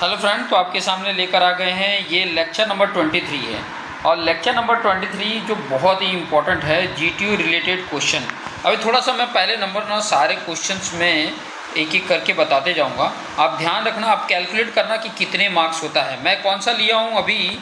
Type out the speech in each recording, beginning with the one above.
Hello friend, तो आपके सामने लेकर आ गए हैं ये लेक्चर नंबर 23 है। और लेक्चर नंबर 23 जो बहुत ही इम्पोर्टेंट है, जीटीयू रिलेटेड क्वेश्चन। अभी थोड़ा सा मैं पहले नंबर ना सारे क्वेश्चंस में एक एक करके बताते जाऊंगा। आप ध्यान रखना, आप कैलकुलेट करना कि कितने मार्क्स होता है। मैं कौन सा लिया हूँ अभी,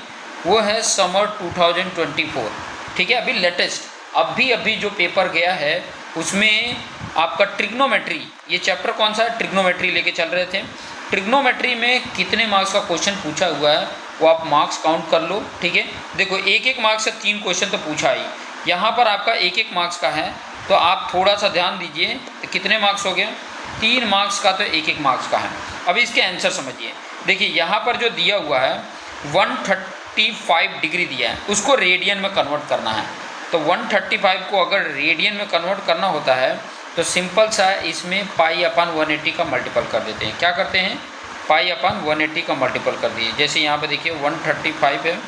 वो है समर 2024। ठीक है, अभी लेटेस्ट अभी जो पेपर गया है उसमें आपका ट्रिग्नोमेट्री, ये चैप्टर कौन सा है, ट्रिग्नोमेट्री लेके चल रहे थे। ट्रिग्नोमेट्री में कितने मार्क्स का क्वेश्चन पूछा हुआ है वो आप मार्क्स काउंट कर लो। ठीक है, देखो एक एक मार्क्स से 3 क्वेश्चन तो पूछा ही, यहाँ पर आपका एक एक मार्क्स का है। तो आप थोड़ा सा ध्यान दीजिए, तो कितने मार्क्स हो गए, 3 मार्क्स का, तो एक एक मार्क्स का है। अभी इसके आंसर समझिए। देखिए यहाँ पर जो दिया हुआ है 135 डिग्री दिया है, उसको रेडियन में कन्वर्ट करना है। तो 135 को अगर रेडियन में कन्वर्ट करना होता है तो सिंपल सा है, इसमें पाई अपन 180 का मल्टीपल कर देते हैं। क्या करते हैं, पाई अपन 180 का मल्टीपल कर दिए। जैसे यहाँ पे देखिए 135 है,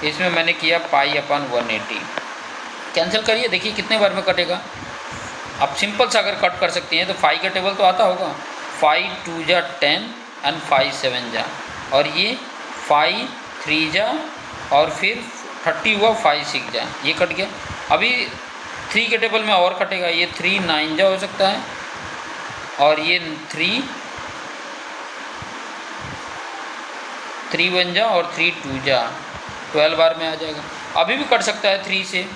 इसमें मैंने किया पाई अपन 180। कैंसिल करिए, देखिए कितने बार में कटेगा। अब सिंपल सा अगर कट कर सकती हैं तो 5 का टेबल तो आता होगा, 5 2 जा 10 एंड 5 7 जा, और ये 5 3 जा, और फिर 30 हुआ, 5 6 जा, ये कट गया। अभी 3 के टेबल में और कटेगा, ये 3 9 जा हो सकता है, और ये 3 1 जा, और 3 2 जा, 12 बार में आ जाएगा। अभी भी कट सकता है 3 से,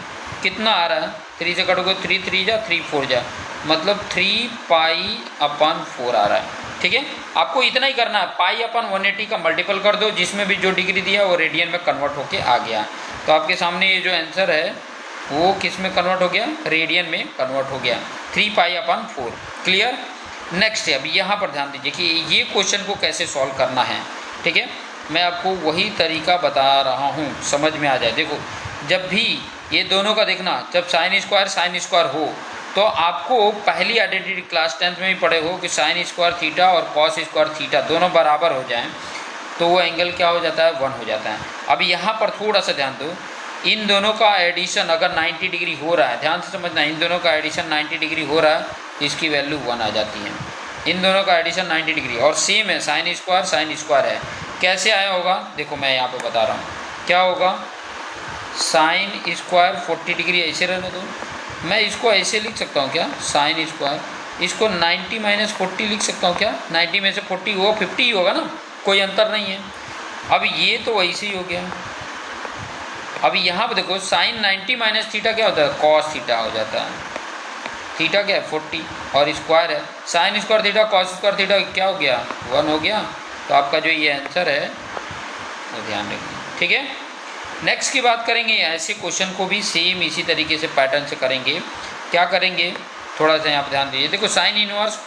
कितना आ रहा है, 3 से कटोगे 3 3 जा, 3 4 जा, मतलब 3 पाई अपन 4 आ रहा है। ठीक है, आपको इतना ही करना है, पाई अपन 180 का मल्टीपल कर दो, जिसमें भी जो डिग्री दिया वो रेडियन में कन्वर्ट होके आ गया। तो आपके सामने ये जो आंसर है वो किस में कन्वर्ट हो गया, रेडियन में कन्वर्ट हो गया, 3 पाई अपन 4। क्लियर। नेक्स्ट है, अभी यहाँ पर ध्यान दीजिए कि ये क्वेश्चन को कैसे सॉल्व करना है। ठीक है, मैं आपको वही तरीका बता रहा हूँ, समझ में आ जाए। देखो जब भी ये दोनों का देखना, जब साइन स्क्वायर हो, तो आपको पहली आइडेंटिटी क्लास 10th में भी पढ़े हो कि साइन स्क्वायर थीटा और कॉस स्क्वायर थीटा दोनों बराबर हो जाएं तो वो एंगल क्या हो जाता है, 1 हो जाता है। अब यहाँ पर थोड़ा सा ध्यान दो, इन दोनों का एडिशन अगर 90 डिग्री हो रहा है, ध्यान से समझना, इन दोनों का एडिशन 90 डिग्री हो रहा है, इसकी वैल्यू 1 आ जाती है। इन दोनों का एडिशन 90 डिग्री और सेम है, साइन स्क्वायर है। कैसे आया होगा, देखो मैं यहाँ पे बता रहा हूँ क्या होगा। साइन स्क्वायर 40 डिग्री ऐसे रहने दो, मैं इसको ऐसे लिख सकता हूँ क्या, साइन स्क्वायर, इसको 90 माइनस 40 लिख सकता हूँ क्या, 90 में से 40 वो 50 ही होगा ना, कोई अंतर नहीं है। अब ये तो वैसे ही हो गया। अभी यहाँ पे देखो साइन 90 माइनस थीटा क्या होता है, कॉस थीटा हो जाता है। थीटा क्या है 40 और स्क्वायर है, sine square theta cos square theta क्या हो गया, 1 हो गया। तो आपका जो ये आंसर है वो ध्यान रखिए। ठीक है, नेक्स्ट की बात करेंगे, ऐसे क्वेश्चन को भी सेम इसी तरीके से पैटर्न से करेंगे। क्या करेंगे, थोड़ा सा यहाँ पर ध्यान दीजिए। देखो साइन इनवर्स,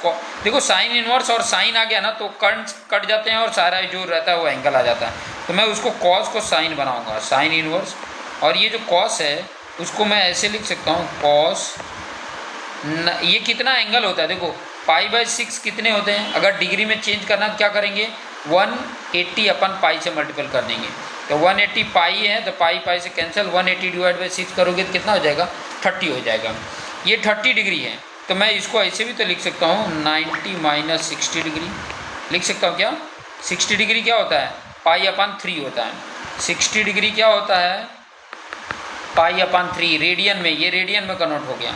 देखो साइन इनवर्स और साइन आ गया ना तो कट जाते हैं और सारा जो रहता है वो एंगल आ जाता है। तो मैं उसको कॉस को साइन बनाऊंगा, साइन इनवर्स, और ये जो कॉस है उसको मैं ऐसे लिख सकता हूँ, कॉस। ये कितना एंगल होता है, देखो पाई/6 कितने होते हैं, अगर डिग्री में चेंज करना तो क्या करेंगे, 180 अपन पाई से मल्टीपल कर देंगे। तो 180 पाई है तो पाई से कैंसिल, 180 डिवाइड बाई 6 करोगे तो कितना हो जाएगा, 30 हो जाएगा। ये 30 डिग्री है, तो मैं इसको ऐसे भी तो लिख सकता हूँ, 90 माइनस 60 डिग्री लिख सकता हूँ क्या। 60 डिग्री क्या होता है, पाई अपन 3 होता है। 60 डिग्री क्या होता है, पाई अपन 3 रेडियन में, ये रेडियन में कन्वर्ट हो गया।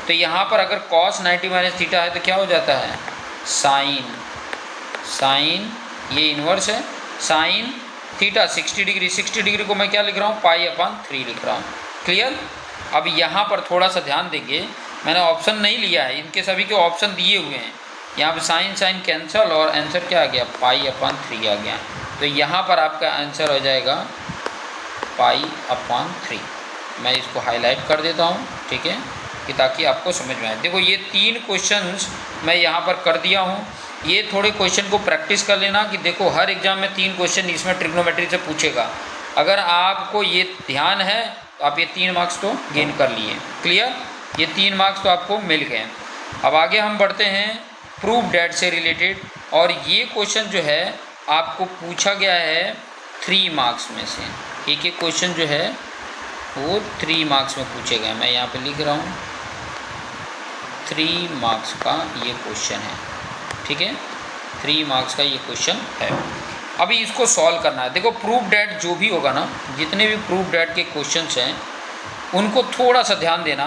तो यहाँ पर अगर कॉस 90 माइनस थीटा है तो क्या हो जाता है, साइन, ये इन्वर्स है, साइन थीटा 60 डिग्री, 60 डिग्री को मैं क्या लिख रहा हूँ, पाई अपन 3 लिख रहा हूँ। क्लियर। अब यहाँ पर थोड़ा सा ध्यान देंगे, मैंने ऑप्शन नहीं लिया है, इनके सभी के ऑप्शन दिए हुए हैं। यहाँ पे साइन कैंसल और आंसर क्या आ गया, पाई अपन 3 आ गया। तो यहाँ पर आपका आंसर हो जाएगा पाई अपन 3। मैं इसको हाईलाइट कर देता हूँ, ठीक है, कि ताकि आपको समझ में आए। देखो ये 3 क्वेश्चंस मैं यहाँ पर कर दिया हूँ। ये थोड़े क्वेश्चन को प्रैक्टिस कर लेना कि देखो हर एग्जाम में 3 क्वेश्चन इसमें ट्रिग्नोमेट्री से पूछेगा। अगर आपको ये ध्यान है तो आप ये 3 मार्क्स तो गेन कर लिए। क्लियर, ये 3 मार्क्स तो आपको मिल गए। अब आगे हम बढ़ते हैं प्रूफ डैट से रिलेटेड, और ये क्वेश्चन जो है आपको पूछा गया है 3 मार्क्स में से। एक एक क्वेश्चन जो है वो 3 मार्क्स में पूछे गए। मैं यहाँ पे लिख रहा हूँ 3 मार्क्स का ये क्वेश्चन है, ठीक है, 3 मार्क्स का ये क्वेश्चन है। अभी इसको सॉल्व करना है। देखो प्रूफ डेट जो भी होगा ना, जितने भी प्रूफ डेट के क्वेश्चंस हैं उनको थोड़ा सा ध्यान देना।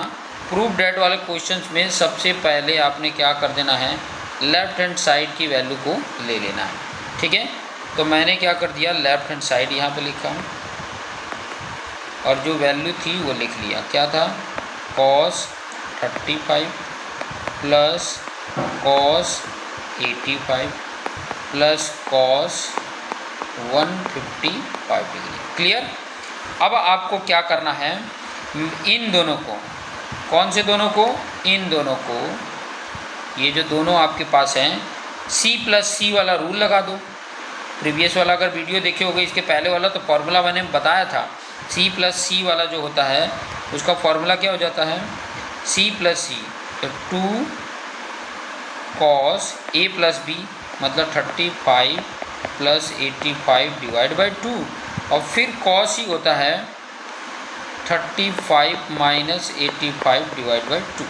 प्रूफ डेट वाले क्वेश्चंस में सबसे पहले आपने क्या कर देना है, लेफ्ट हैंड साइड की वैल्यू को ले लेना है, ठीक है। तो मैंने क्या कर दिया, लेफ्ट हैंड साइड यहाँ पे लिखा और जो वैल्यू थी वो लिख लिया। क्या था, cos 35 plus cos 85 plus cos 155 degree. Clear. अब आपको क्या करना है, इन दोनों को, कौन से दोनों को, इन दोनों को, ये जो दोनों आपके पास हैं, c प्लस सी वाला रूल लगा दो। प्रीवियस वाला अगर वीडियो देखे होगे इसके पहले वाला, तो फॉर्मूला मैंने बताया था। c प्लस सी वाला जो होता है उसका फॉर्मूला क्या हो जाता है, c प्लस सी, तो 2 cos a प्लस बी मतलब 35 प्लस 85 डिवाइड बाई 2, और फिर cos ही होता है 35 माइनस 85 डिवाइड बाई 2,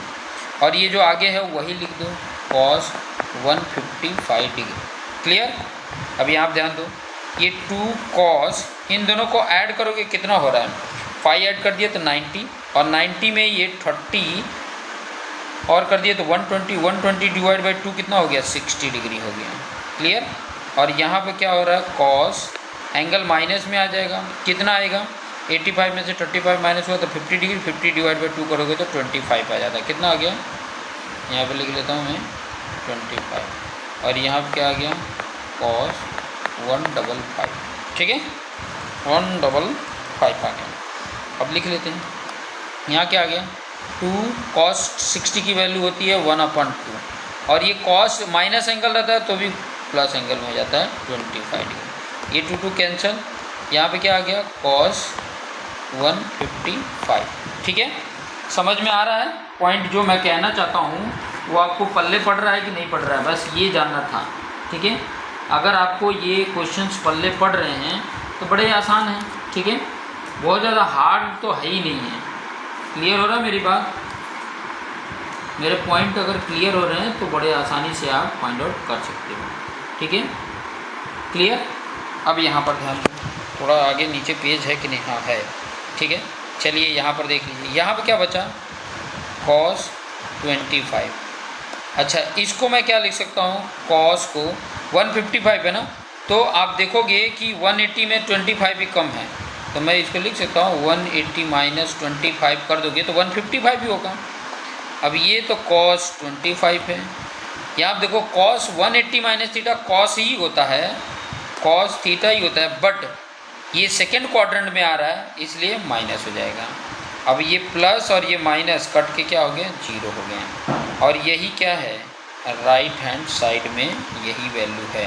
और ये जो आगे है वही लिख दो, cos 155 डिग्री। क्लियर। अभी आप ध्यान दो, ये 2 cos, इन दोनों को ऐड करोगे कितना हो रहा है, 5 ऐड कर दिया तो 90, और 90 में ये 30 और कर दिया तो 120, 120 डिवाइड बाई 2 कितना हो गया, 60 डिग्री हो गया। क्लियर। और यहाँ पे क्या हो रहा है, cos एंगल माइनस में आ जाएगा, कितना आएगा, 85 में से 35 माइनस हुआ तो 50 डिग्री, 50 डिवाइड बाई 2 करोगे तो 25 आ जाता है। कितना आ गया, यहाँ पे लिख लेता हूँ मैं 25, और यहाँ पे क्या आ गया, cos 155, ठीक है, 155 आ गया। अब लिख लेते हैं, यहाँ क्या आ गया, 2 cos 60 की वैल्यू होती है 1/2, और ये cos माइनस एंगल रहता है तो भी प्लस एंगल में हो जाता है 25 डिग्री। ये 2 कैंसिल, यहाँ पे क्या आ गया, cos 155, ठीक है। समझ में आ रहा है पॉइंट जो मैं कहना चाहता हूँ, वो आपको पल्ले पड़ रहा है कि नहीं पड़ रहा है, बस ये जानना था, ठीक है। अगर आपको ये क्वेश्चंस पल्ले पड़ रहे हैं तो बड़े आसान हैं, ठीक है, बहुत ज़्यादा हार्ड तो है ही नहीं है। क्लियर हो रहा है मेरी बात, मेरे पॉइंट अगर क्लियर हो रहे हैं तो बड़े आसानी से आप फाइंड आउट कर सकते हो, ठीक है। क्लियर। अब यहाँ पर ध्यान दो, थोड़ा आगे नीचे पेज है कि नहीं, हाँ है, ठीक है। चलिए यहाँ पर देख लीजिए, यहाँ पर क्या बचा, cos 25। अच्छा, इसको मैं क्या लिख सकता हूँ, cos को 155 है ना, तो आप देखोगे कि 180 में 25 भी कम है, तो मैं इसको लिख सकता हूँ 180 माइनस 25 कर दोगे तो 155 भी होगा। अब ये तो cos 25 है, यहाँ आप देखो cos 180 माइनस थीटा cos ही होता है, cos थीटा ही होता है, बट ये सेकेंड क्वाड्रेंट में आ रहा है इसलिए माइनस हो जाएगा। अब ये प्लस और ये माइनस कट के क्या हो गया, 0 हो गए, और यही क्या है, राइट हैंड साइड में यही वैल्यू है,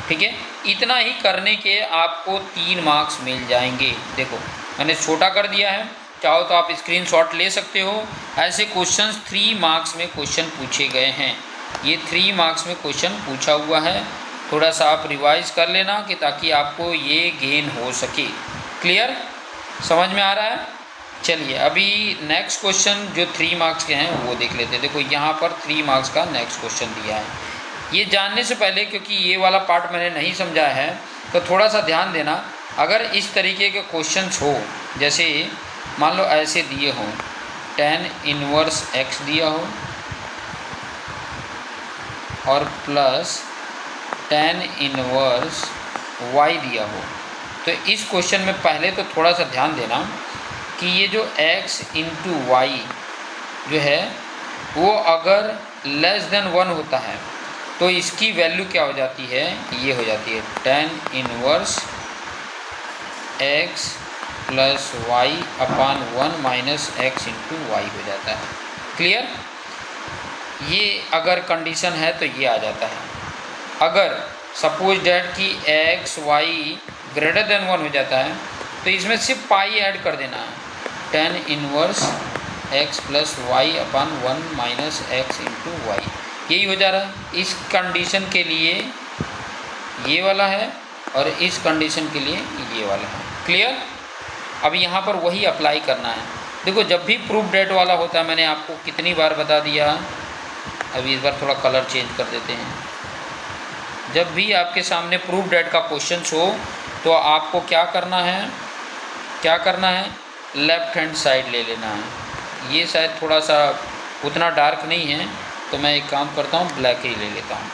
ठीक है। इतना ही करने के आपको 3 मार्क्स मिल जाएंगे। देखो मैंने छोटा कर दिया है, चाहो तो आप स्क्रीनशॉट ले सकते हो। ऐसे क्वेश्चंस 3 मार्क्स में क्वेश्चन पूछे गए हैं, ये 3 मार्क्स में क्वेश्चन पूछा हुआ है। थोड़ा सा आप रिवाइज कर लेना कि ताकि आपको ये गेन हो सके। क्लियर, समझ में आ रहा है। चलिए अभी नेक्स्ट क्वेश्चन जो 3 मार्क्स के हैं वो देख लेते हैं। देखो यहाँ पर 3 मार्क्स का नेक्स्ट क्वेश्चन दिया है। ये जानने से पहले, क्योंकि ये वाला पार्ट मैंने नहीं समझा है, तो थोड़ा सा ध्यान देना। अगर इस तरीके के क्वेश्चंस हो, जैसे मान लो ऐसे दिए हों, tan इनवर्स x दिया हो और प्लस tan इनवर्स y दिया हो, तो इस क्वेश्चन में पहले तो थोड़ा सा ध्यान देना कि ये जो x इंटू वाई जो है वो अगर लेस देन 1 होता है तो इसकी वैल्यू क्या हो जाती है, ये हो जाती है tan inverse x plus y upon 1 minus x into y हो जाता है। क्लियर, ये अगर कंडीशन है तो ये आ जाता है। अगर सपोज डैट कि एक्स वाई ग्रेटर देन 1 हो जाता है तो इसमें सिर्फ पाई ऐड कर देना है, tan inverse x plus y upon 1 minus x into y, यही हो जा रहा है। इस कंडीशन के लिए ये वाला है और इस कंडीशन के लिए ये वाला है। क्लियर, अभी यहाँ पर वही अप्लाई करना है। देखो जब भी प्रूफ डेट वाला होता है, मैंने आपको कितनी बार बता दिया, अभी इस बार थोड़ा कलर चेंज कर देते हैं। जब भी आपके सामने प्रूफ डेट का क्वेश्चन हो तो आपको क्या करना है, लेफ़्ट हैंड साइड ले लेना है। ये शायद थोड़ा सा उतना डार्क नहीं है, तो मैं एक काम करता हूँ, ब्लैक ही ले लेता हूँ।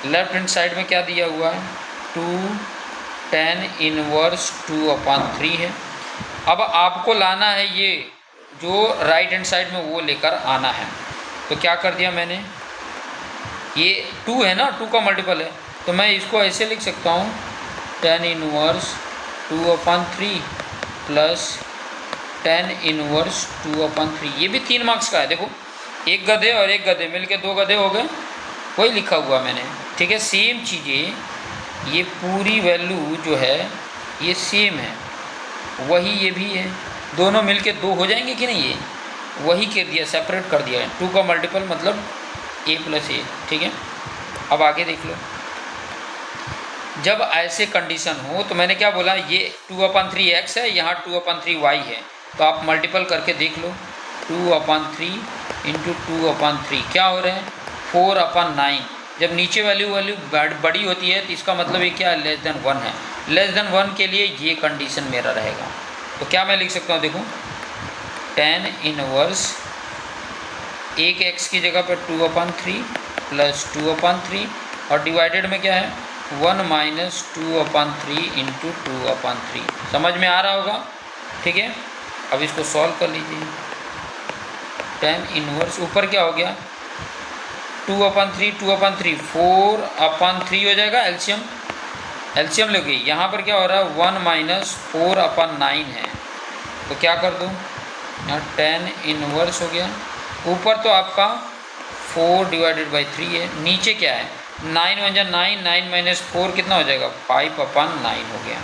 लेफ़्ट हैंड साइड में क्या दिया हुआ है, 2 tan इनवर्स 2/3 है। अब आपको लाना है ये जो राइट हैंड साइड में, वो लेकर आना है। तो क्या कर दिया मैंने, ये 2 है ना, 2 का मल्टीपल है, तो मैं इसको ऐसे लिख सकता हूँ, tan inverse 2/3 plus tan inverse 2/3। ये भी 3 मार्क्स का है। देखो, एक गधे और एक गधे मिलके 2 गधे हो गए, वही लिखा हुआ मैंने। ठीक है, सेम चीज़ें, ये पूरी वैल्यू जो है ये सेम है, वही ये भी है, दोनों मिलके 2 हो जाएंगे कि नहीं, ये वही कर दिया, सेपरेट कर दिया है। 2 का मल्टीपल मतलब a + a। ठीक है, अब आगे देख लो। जब ऐसे कंडीशन हो तो मैंने क्या बोला, ये 2/3 x है, यहाँ 2/3 y है, तो आप मल्टीपल करके देख लो। 2/3 × 2/3 क्या हो रहे हैं, 4/9। जब नीचे वैल्यू बड़ी होती है तो इसका मतलब ये क्या, <1 है। <1 के लिए ये कंडीशन मेरा रहेगा। तो क्या मैं लिख सकता हूँ, देखो, tan इनवर्स एक x की जगह पर 2/3 प्लस 2/3 और डिवाइडेड में क्या है, 1 - 2/3 × 2/3। समझ में आ रहा होगा। ठीक है, अब इसको सॉल्व कर लीजिए। tan इनवर्स ऊपर क्या हो गया, 2/3 2/3 4/3 हो जाएगा, एलसीएम लोगे। यहाँ पर क्या हो रहा है, 1 - 4/9 है, तो क्या कर दूँ, यहाँ tan इनवर्स हो गया। ऊपर तो आपका 4/3 है, नीचे क्या है, 9 × 1 = 9, 9 - 4 कितना हो जाएगा, 5/9 हो गया।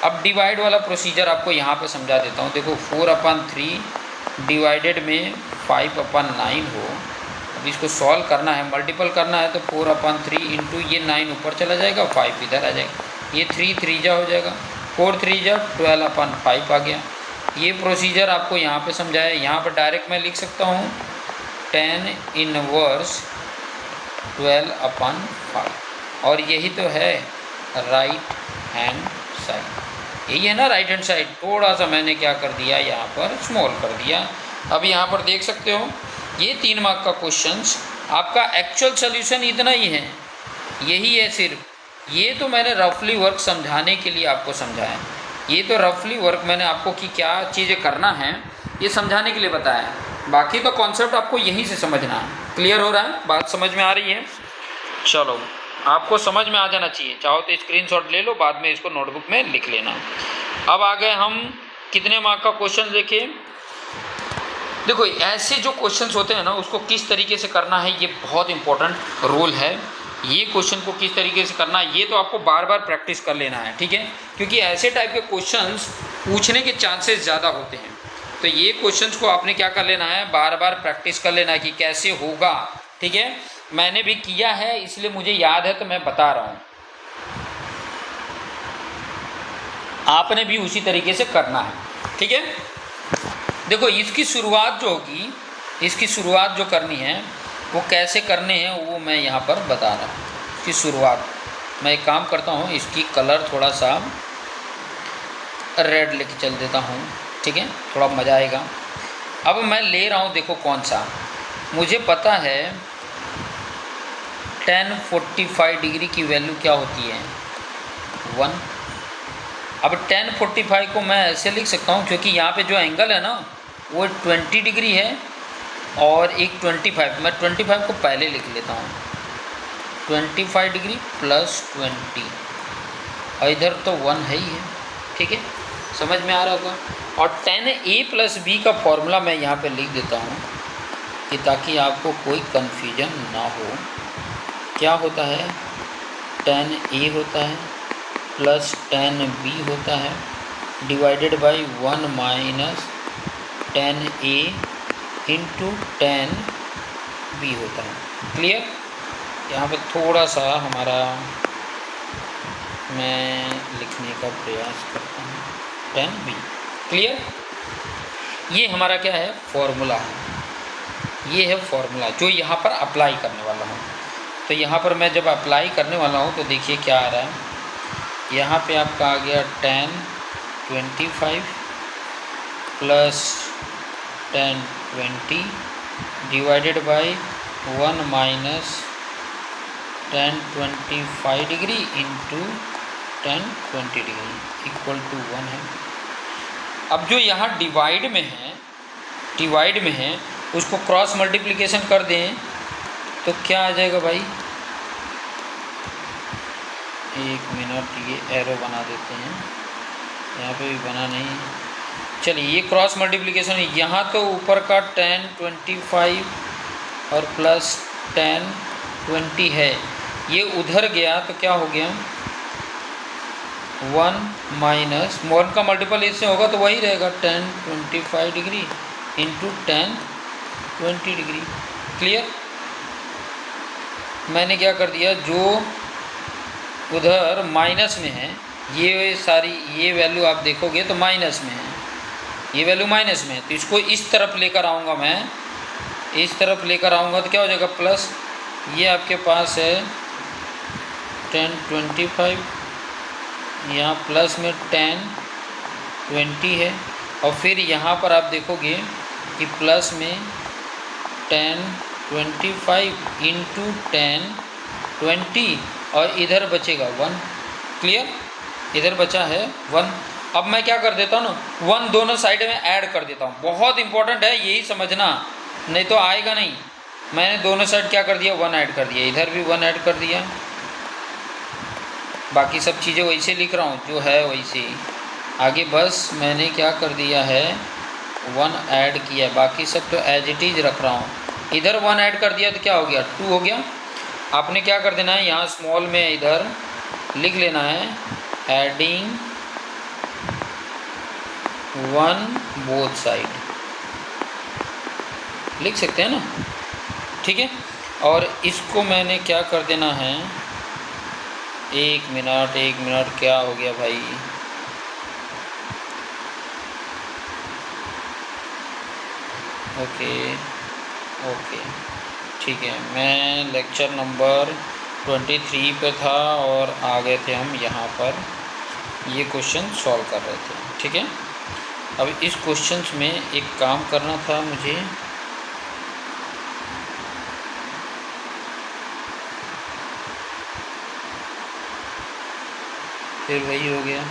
अब डिवाइड वाला प्रोसीजर आपको यहाँ पे समझा देता हूँ। देखो, 4/3 डिवाइडेड में 5/9 हो, अब इसको सॉल्व करना है, मल्टीपल करना है, तो 4/3 इंटू ये 9 ऊपर चला जाएगा, 5 इधर आ जाएगा, ये 3 3 हो जाएगा, 4 3 12/5 आ गया। ये प्रोसीजर आपको यहाँ पे समझाया। यहाँ पर डायरेक्ट मैं लिख सकता हूँ tan इनवर्स 12/5, और यही तो है राइट हैंड साइड, यही है ना राइट हैंड साइड। थोड़ा सा मैंने क्या कर दिया, यहाँ पर स्मॉल कर दिया। अब यहाँ पर देख सकते हो, ये 3 मार्क का क्वेश्चंस, आपका एक्चुअल सोल्यूशन इतना ही है, यही है सिर्फ। ये तो मैंने रफली वर्क समझाने के लिए आपको समझाया, ये तो रफली वर्क मैंने आपको कि क्या चीज़ें करना है ये समझाने के लिए बताया। बाकी तो कॉन्सेप्ट आपको यहीं से समझना है। क्लियर हो रहा है, बात समझ में आ रही है। चलो, आपको समझ में आ जाना चाहिए, चाहो तो स्क्रीनशॉट ले लो, बाद में इसको नोटबुक में लिख लेना। अब आ गए हम कितने मार्क का क्वेश्चन देखें। देखो, ऐसे जो क्वेश्चंस होते हैं ना, उसको किस तरीके से करना है, ये बहुत इंपॉर्टेंट रोल है। ये क्वेश्चन को किस तरीके से करना है, ये तो आपको बार बार प्रैक्टिस कर लेना है। ठीक है, क्योंकि ऐसे टाइप के क्वेश्चंस पूछने के चांसेस ज़्यादा होते हैं, तो ये क्वेश्चंस को आपने क्या कर लेना है, बार बार प्रैक्टिस कर लेना है कि कैसे होगा। ठीक है, मैंने भी किया है इसलिए मुझे याद है, तो मैं बता रहा हूँ, आपने भी उसी तरीके से करना है। ठीक है, देखो, इसकी शुरुआत जो होगी, इसकी शुरुआत जो करनी है वो कैसे करने हैं वो मैं यहाँ पर बता रहा हूँ। इसकी शुरुआत मैं एक काम करता हूँ, इसकी कलर थोड़ा सा रेड लेके चल देता हूँ। ठीक है, थोड़ा मज़ा आएगा। अब मैं ले रहा हूँ, देखो कौन सा, मुझे पता है tan 45 डिग्री की वैल्यू क्या होती है, 1। अब tan 45 को मैं ऐसे लिख सकता हूँ, क्योंकि यहाँ पे जो एंगल है ना वो 20 डिग्री है और एक 25, मैं 25 को पहले लिख लेता हूँ, 25 डिग्री प्लस 20, और इधर तो 1 है ही है। ठीक है, समझ में आ रहा होगा। और tan a + b का फॉर्मूला मैं यहाँ पे लिख देता हूँ कि ताकि आपको कोई कन्फ्यूजन ना हो। क्या होता है, tan a होता है प्लस tan b होता है divided by 1 - tan a into tan b होता है। क्लियर, यहाँ पे थोड़ा सा हमारा मैं लिखने का प्रयास करता हूँ, tan b। क्लियर, ये हमारा क्या है, फॉर्मूला है, ये है फॉर्मूला जो यहाँ पर अप्लाई करने वाला हूँ। तो यहाँ पर मैं जब अप्लाई करने वाला हूँ तो देखिए क्या आ रहा है। यहाँ पे आपका आ गया 10 25 plus 10 20 divided by 1 minus 10 25 degree into 10 20 degree equal to 1 है। अब जो यहाँ डिवाइड में है उसको क्रॉस मल्टीप्लिकेशन कर दें तो क्या आ जाएगा भाई। एक मिनट, ये एरो बना देते हैं, यहाँ पे भी बना नहीं। चलिए ये क्रॉस मल्टीप्लिकेशन, यहाँ तो ऊपर का 10 25 और प्लस 10 20 है, ये उधर गया तो क्या हो गया 1 माइनस 1 का मल्टीपल इससे होगा तो वही रहेगा 10 25 डिग्री इंटू 10 20 डिग्री। क्लियर। मैंने क्या कर दिया, जो उधर माइनस में है ये सारी ये वैल्यू आप देखोगे तो माइनस में है, ये वैल्यू माइनस में है, तो इसको इस तरफ लेकर आऊँगा मैं, इस तरफ लेकर आऊँगा तो क्या हो जाएगा प्लस। ये आपके पास है 10 25, यहाँ प्लस में 10 20 है, और फिर यहाँ पर आप देखोगे कि प्लस में 10 25 इंटू 10 20 और इधर बचेगा 1। क्लियर। इधर बचा है 1। अब मैं क्या कर देता हूँ ना, 1 दोनों साइड में ऐड कर देता हूँ। बहुत इंपॉर्टेंट है, यही समझना, नहीं तो आएगा नहीं। मैंने दोनों साइड क्या कर दिया 1 ऐड कर दिया, इधर भी 1 ऐड कर दिया। बाकी सब चीज़ें वैसे लिख रहा हूँ जो है वैसे ही, आगे बस मैंने क्या कर दिया है 1 ऐड किया, बाकी सब तो एज इट इज़ रख रहा हूँ। इधर 1 ऐड कर दिया तो क्या हो गया 2 हो गया। आपने क्या कर देना है, यहाँ स्मॉल में इधर लिख लेना है एडिंग 1 बोथ साइड, लिख सकते हैं ना, ठीक है। और इसको मैंने क्या कर देना है, एक मिनट क्या हो गया भाई, ओके ठीक है। मैं लेक्चर नंबर 23 पे था और आ गए थे हम यहाँ पर, ये क्वेश्चन सॉल्व कर रहे थे, ठीक है। अब इस क्वेश्चंस में एक काम करना था मुझे, फिर वही हो गया।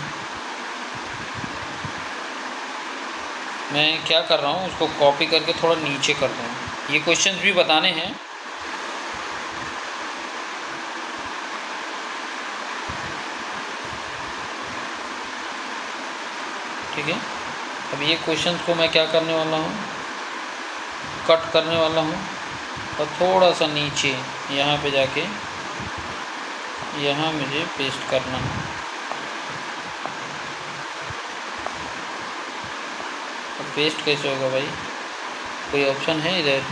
मैं क्या कर रहा हूँ, उसको कॉपी करके थोड़ा नीचे कर दूँ, ये क्वेश्चंस भी बताने हैं। ठीक है। अब ये क्वेश्चंस को मैं क्या करने वाला हूँ, कट करने वाला हूँ और थोड़ा सा नीचे यहाँ पे जाके यहाँ मुझे पेस्ट करना है। अब पेस्ट कैसे होगा भाई, कोई ऑप्शन है इधर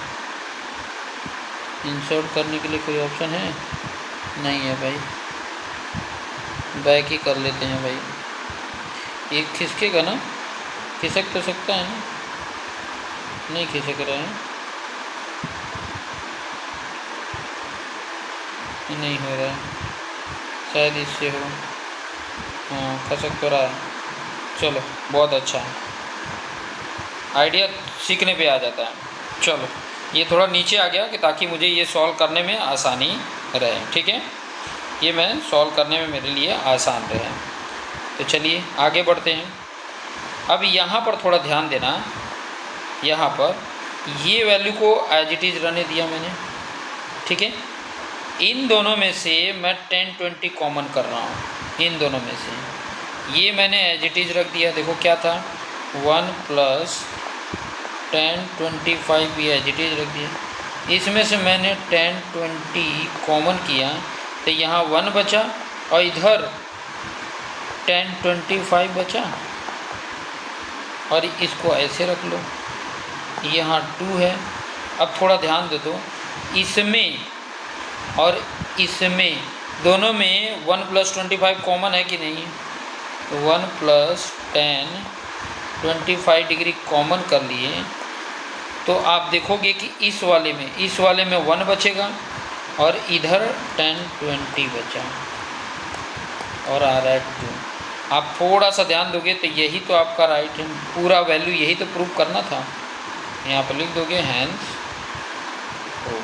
इंसर्ट करने के लिए, कोई ऑप्शन है नहीं है भाई, बैक ही कर लेते हैं भाई। ये खिसकेगा ना, खिसक तो सकता है ना, नहीं खिसक रहे हैं, नहीं हो रहा है, शायद इससे हो, हाँ खसक तो रहा है। चलो बहुत अच्छा है, आइडिया सीखने पे आ जाता है। चलो ये थोड़ा नीचे आ गया कि ताकि मुझे ये सॉल्व करने में आसानी रहे, ठीक है, ये मैं सॉल्व करने में मेरे लिए आसान रहे। तो चलिए आगे बढ़ते हैं। अब यहाँ पर थोड़ा ध्यान देना, यहाँ पर ये वैल्यू को एज इट इज़ रहने दिया मैंने, ठीक है। इन दोनों में से मैं 10 20 कॉमन कर रहा हूँ, इन दोनों में से ये मैंने एज इट इज़ रख दिया। देखो क्या था 1 प्लस 10 25 भी एज इट इज़ रख दिया। इसमें से मैंने 10 20 कॉमन किया तो यहाँ 1 बचा और इधर 10 25 बचा, और इसको ऐसे रख लो, यहाँ 2 है। अब थोड़ा ध्यान दे दो, इसमें और इसमें दोनों में 1 प्लस 25 कॉमन है कि नहीं, तो 1 प्लस 10 25 डिग्री कॉमन कर लिए तो आप देखोगे कि इस वाले में 1 बचेगा और इधर 10 20 बचा और आ रहा है 2। आप थोड़ा सा ध्यान दोगे तो यही तो आपका राइट हैंड पूरा वैल्यू यही तो प्रूव करना था। यहाँ पर लिख दोगे हैंड्स हो,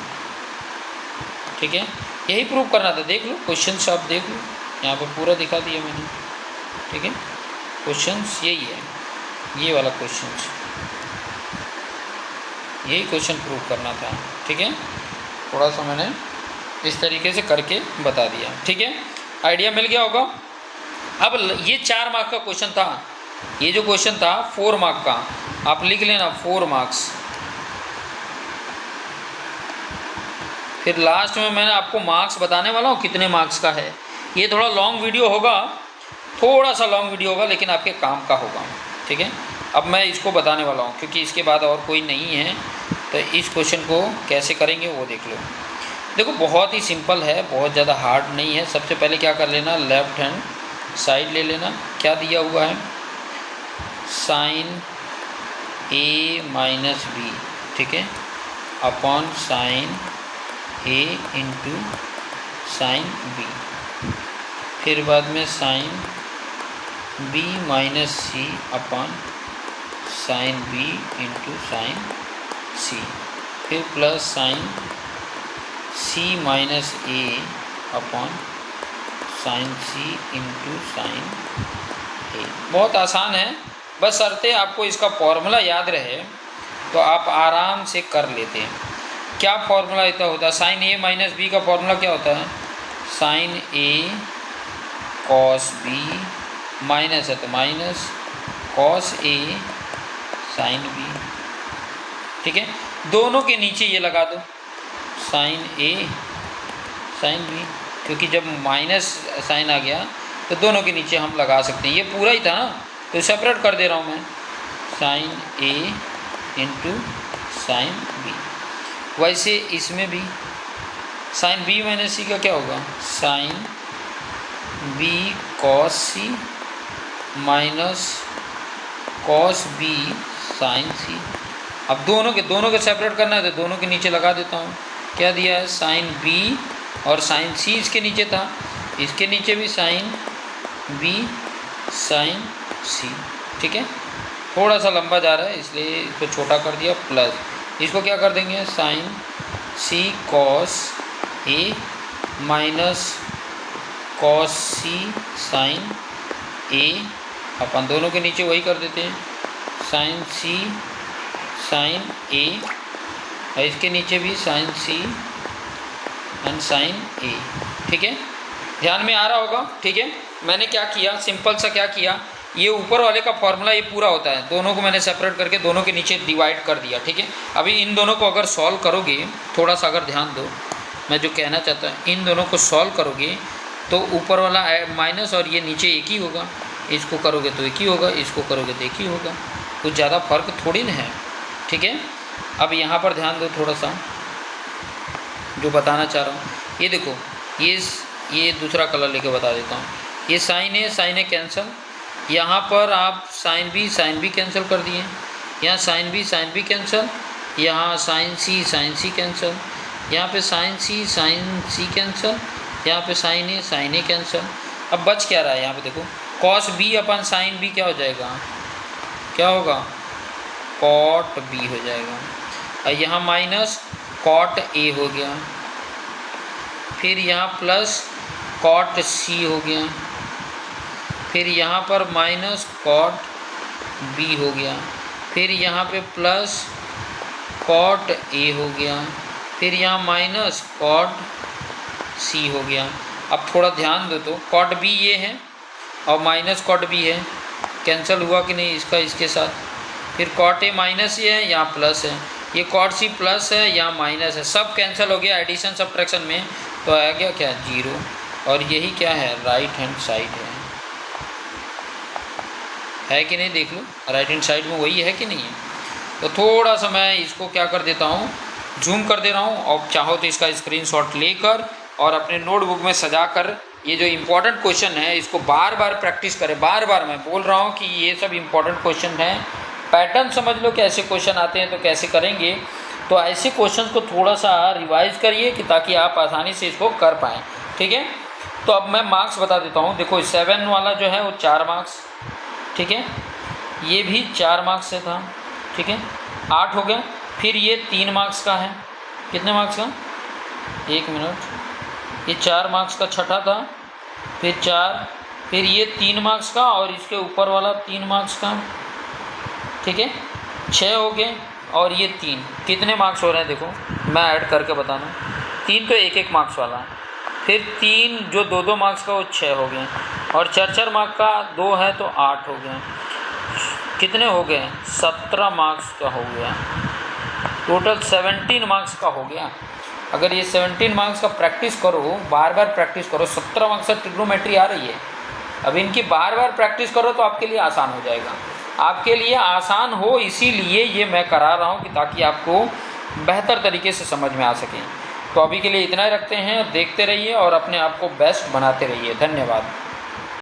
ठीक है, यही प्रूव करना था। देख लो क्वेश्चंस, आप देख लो यहाँ पर पूरा दिखा दिया मैंने, ठीक है। क्वेश्चंस यही है, ये वाला क्वेश्चंस, यही क्वेश्चन प्रूव करना था, ठीक है। थोड़ा सा मैंने इस तरीके से करके बता दिया, ठीक है। आइडिया मिल गया होगा। अब ये 4 मार्क का क्वेश्चन था, ये जो क्वेश्चन था 4 मार्क का, आप लिख लेना 4 मार्क्स। फिर लास्ट में मैंने आपको मार्क्स बताने वाला हूँ कितने मार्क्स का है। ये थोड़ा लॉन्ग वीडियो होगा, थोड़ा सा लॉन्ग वीडियो होगा, लेकिन आपके काम का होगा, ठीक है। अब मैं इसको बताने वाला हूँ क्योंकि इसके बाद और कोई नहीं है, तो इस क्वेश्चन को कैसे करेंगे वो देख लो। देखो बहुत ही सिंपल है, बहुत ज़्यादा हार्ड नहीं है। सबसे पहले क्या कर लेना, लेफ्ट हैंड साइड ले लेना। क्या दिया हुआ है, साइन ए माइनस बी, ठीक है, upon sine A into sine B. फिर बाद में sine B minus C upon sine B into sine C. फिर plus sine C minus A upon sine C into sine A. बहुत आसान है, बस शर्ते आपको इसका फॉर्मूला याद रहे तो आप आराम से कर लेते हैं। क्या फॉर्मूला इतना होता है, साइन ए माइनस बी का फॉर्मूला क्या होता है, साइन ए कॉस बी माइनस है तो minus cos A sine B, ठीक है। दोनों के नीचे ये लगा दो साइन ए साइन बी, क्योंकि जब माइनस साइन आ गया तो दोनों के नीचे हम लगा सकते हैं। ये पूरा ही था ना, तो सेपरेट कर दे रहा हूँ मैं, sign A into sine B. वैसे इसमें भी साइन बी माइनस सी का क्या होगा, साइन बी कॉस सी माइनस कॉस बी साइन सी। अब दोनों के सेपरेट करना है तो दोनों के नीचे लगा देता हूँ। क्या दिया है, साइन बी और साइन सी इसके नीचे था, इसके नीचे भी साइन बी साइन सी, ठीक है। थोड़ा सा लंबा जा रहा है इसलिए इसको छोटा कर दिया, प्लस इसको क्या कर देंगे, sign C cos A minus cos C sign ए अपन दोनों के नीचे वही कर देते हैं, साइन सी साइन ए और इसके नीचे भी साइन सी एंड साइन ए, ठीक है। ध्यान में आ रहा होगा, ठीक है। मैंने क्या किया, सिंपल सा क्या किया, ये ऊपर वाले का फॉर्मूला ये पूरा होता है, दोनों को मैंने सेपरेट करके दोनों के नीचे डिवाइड कर दिया, ठीक है। अभी इन दोनों को अगर सॉल्व करोगे, थोड़ा सा अगर ध्यान दो, मैं जो कहना चाहता हूँ, इन दोनों को सॉल्व करोगे तो ऊपर वाला माइनस और ये नीचे एक ही होगा, इसको करोगे तो एक ही होगा, इसको करोगे तो एक ही होगा, कुछ ज़्यादा फर्क थोड़ी ना है, ठीक है। अब यहाँ पर ध्यान दो थोड़ा सा, जो बताना चाह रहा हूँ, ये देखो, ये दूसरा कलर लेके बता देता हूँ। ये साइन ए कैंसिल, यहाँ पर आप साइन बी कैंसिल कर दिए, यहाँ साइन बी कैंसिल, यहाँ साइन सी कैंसिल, यहाँ पे साइन सी कैंसिल, यहाँ पे साइन ए कैंसिल। अब बच क्या रहा है, यहाँ पे देखो, कॉस बी अपन साइन बी क्या हो जाएगा, क्या होगा, कॉट बी हो जाएगा, और यहाँ माइनस कॉट ए हो गया, फिर यहाँ प्लस कॉट सी हो गया, फिर यहाँ पर माइनस कॉट बी हो गया, फिर यहाँ पे प्लस कॉट ए हो गया, फिर यहाँ माइनस कॉट सी हो गया। अब थोड़ा ध्यान दो तो कॉट बी ये है और माइनस कॉट बी है, कैंसिल हुआ कि नहीं इसका इसके साथ। फिर कॉट ए माइनस ये है, यहाँ प्लस है, ये कॉट सी प्लस है, यहाँ माइनस है, सब कैंसिल हो गया एडिशन सब्ट्रैक्शन में, तो आ गया क्या, 0। और यही क्या है, राइट हैंड साइड है कि नहीं, देख लो राइट हैंड साइड में वही है कि नहीं है। तो थोड़ा सा मैं इसको क्या कर देता हूँ, जूम कर दे रहा हूँ, और चाहो तो इसका स्क्रीनशॉट लेकर और अपने नोटबुक में सजाकर ये जो इम्पोर्टेंट क्वेश्चन है इसको बार बार प्रैक्टिस करें। बार बार मैं बोल रहा हूँ कि ये सब इम्पोर्टेंट क्वेश्चन हैं, पैटर्न समझ लो कैसे क्वेश्चन आते हैं तो कैसे करेंगे, तो ऐसे क्वेश्चन को थोड़ा सा रिवाइज करिए कि ताकि आप आसानी से इसको कर पाएँ, ठीक है। तो अब मैं मार्क्स बता देता हूँ। देखो 7 वाला जो है वो 4 मार्क्स, ठीक है, ये भी 4 मार्क्स से था, ठीक है, 8 हो गया। फिर ये 3 मार्क्स का है, कितने मार्क्स का, 1 मिनट, ये 4 मार्क्स का छठा था, फिर 4, फिर ये 3 मार्क्स का और इसके ऊपर वाला 3 मार्क्स का, ठीक है, 6 हो गए। और ये 3 कितने मार्क्स हो रहे हैं देखो, मैं ऐड करके बताना, 3 तो 1-1 मार्क्स वाला, फिर 3 जो 2-2 मार्क्स का वो 6 हो गए, और 4-4 मार्क्स का 2 है तो 8 हो गए। कितने हो गए, 17 मार्क्स का हो गया, टोटल 17 मार्क्स का हो गया। अगर ये 17 मार्क्स का प्रैक्टिस करो, बार बार प्रैक्टिस करो, 17 मार्क्स का ट्रिग्नोमेट्री आ रही है, अब इनकी बार बार प्रैक्टिस करो तो आपके लिए आसान हो जाएगा। आपके लिए आसान हो इसीलिए ये मैं करा रहा हूँ कि ताकि आपको बेहतर तरीके से समझ में आ सके। तो अभी के लिए इतना ही रखते हैं, देखते रहिए और अपने आप को बेस्ट बनाते रहिए। धन्यवाद।